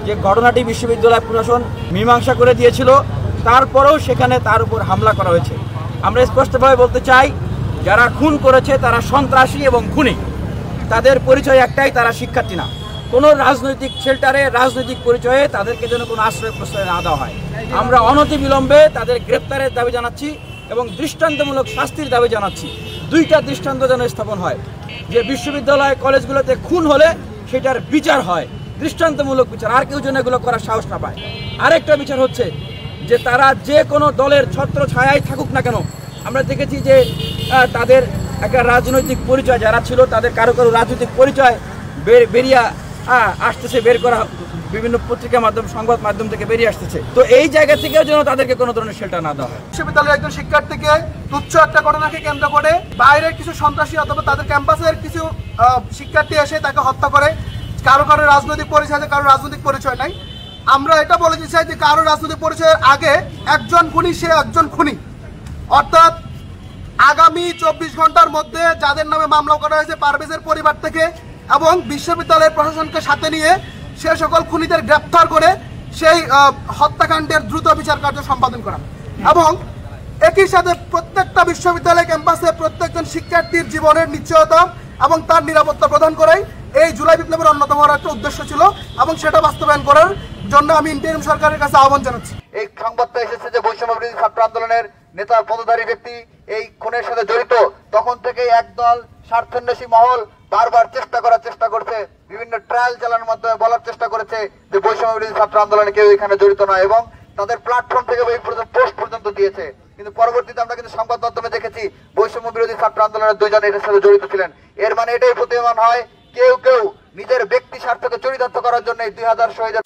যে ঘটনাটি বিশ্ববিদ্যালয় প্রশাসন মীমাংসা করে দিয়েছিল, তারপরেও সেখানে তার উপর হামলা করা হয়েছে। আমরা স্পষ্টভাবে বলতে চাই, যারা খুন করেছে তারা সন্ত্রাসী এবং খুনি। তাদের পরিচয় একটাই, তারা শিক্ষার্থী না। কোনো রাজনৈতিক শেল্টারে, রাজনৈতিক পরিচয়ে তাদেরকে যেন কোনো আশ্রয় প্রশ্রয় না দেওয়া হয়। আমরা অনতিবিলম্বে তাদের গ্রেপ্তারের দাবি জানাচ্ছি এবং দৃষ্টান্তমূলক শাস্তির দাবি জানাচ্ছি। দুইটা দৃষ্টান্ত যেন স্থাপন হয়, যে বিশ্ববিদ্যালয় কলেজগুলোতে খুন হলে সেটার বিচার হয়, দৃষ্টান্তমূলক বিচার, আর কেউ যেন এগুলো করার সাহস না পায়। আরেকটা বিচার হচ্ছে যে তারা যে কোনো দলের ছত্র ছায়ায় থাকুক না কেন, আমরা দেখেছি যে তাদের একটা রাজনৈতিক পরিচয় যারা ছিল, তাদের কারো কারো রাজনৈতিক পরিচয় বেরিয়ে আসতেছে, বের করা বিভিন্ন পত্রিকা মাধ্যম, সংবাদ মাধ্যম থেকে বেরিয়ে আসতেছে। তো এই জায়গা থেকেও যেন তাদেরকে কোনো ধরনের শেল্টার না দেওয়া হয়। বিশ্ববিদ্যালয়ের একজন শিক্ষার্থীকে তুচ্ছ একটা ঘটনাকে কেন্দ্র করে বাইরের কিছু সন্ত্রাসী অথবা তাদের ক্যাম্পাসের কিছু শিক্ষার্থী এসে তাকে হত্যা করে। কারো কারো রাজনৈতিক পরিচয় আছে, কারো রাজনৈতিক পরিচয় নাই। আমরা এটা বলে দিতে চাই যে কারো রাজনৈতিক পরিচয়ের আগে একজন খুনি সে একজন খুনি, অর্থাৎ আগামী 24 ঘন্টার মধ্যে যাদের নামে মামলা করা হয়েছে পারভেজের পরিবার থেকে এবং বিশ্ববিদ্যালয়ের প্রশাসনকে সাথে নিয়ে সে সকল খুনিদের গ্রেপ্তার করে সেই হত্যাকাণ্ডের দ্রুত বিচার কার্য সম্পাদন করা এবং একই সাথে প্রত্যেকটা বিশ্ববিদ্যালয় ক্যাম্পাসে প্রত্যেকজন শিক্ষার্থীর জীবনের নিশ্চয়তা এবং তার নিরাপত্তা প্রদান করাই এই জুলাই বিপ্লবের অন্যতম একটা উদ্দেশ্য ছিল এবং সেটা বাস্তবায়ন করার জন্য আমি ইন্টারিম সরকারের কাছে আহ্বান জানাচ্ছি। এই সংবাদটা এসেছে যে বৈষম্য বিরোধী ছাত্র আন্দোলনের নেতা পদধারী ব্যক্তি এই খুনের সাথে জড়িত। তখন থেকে একদল স্বার্থান্বেষী মহল বারবার চেষ্টা করছে, বিভিন্ন ট্রায়াল চালানোর মাধ্যমে বলার চেষ্টা করেছে যে বৈষম্য বিরোধী ছাত্র আন্দোলনে কেউ এখানে জড়িত নয় এবং তাদের প্ল্যাটফর্ম থেকে এই পোস্ট পর্যন্ত দিয়েছে। কিন্তু পরবর্তীতে আমরা কিন্তু সংবাদ মাধ্যমে দেখেছি বৈষম্য বিরোধী ছাত্র আন্দোলনের দুইজন এটার সাথে জড়িত ছিলেন। এর মানে এটাই প্রতীয়মান হয় কেউ নিজের ব্যক্তি স্বার্থকে চরিতার্থ করার জন্য 2000 শহীদের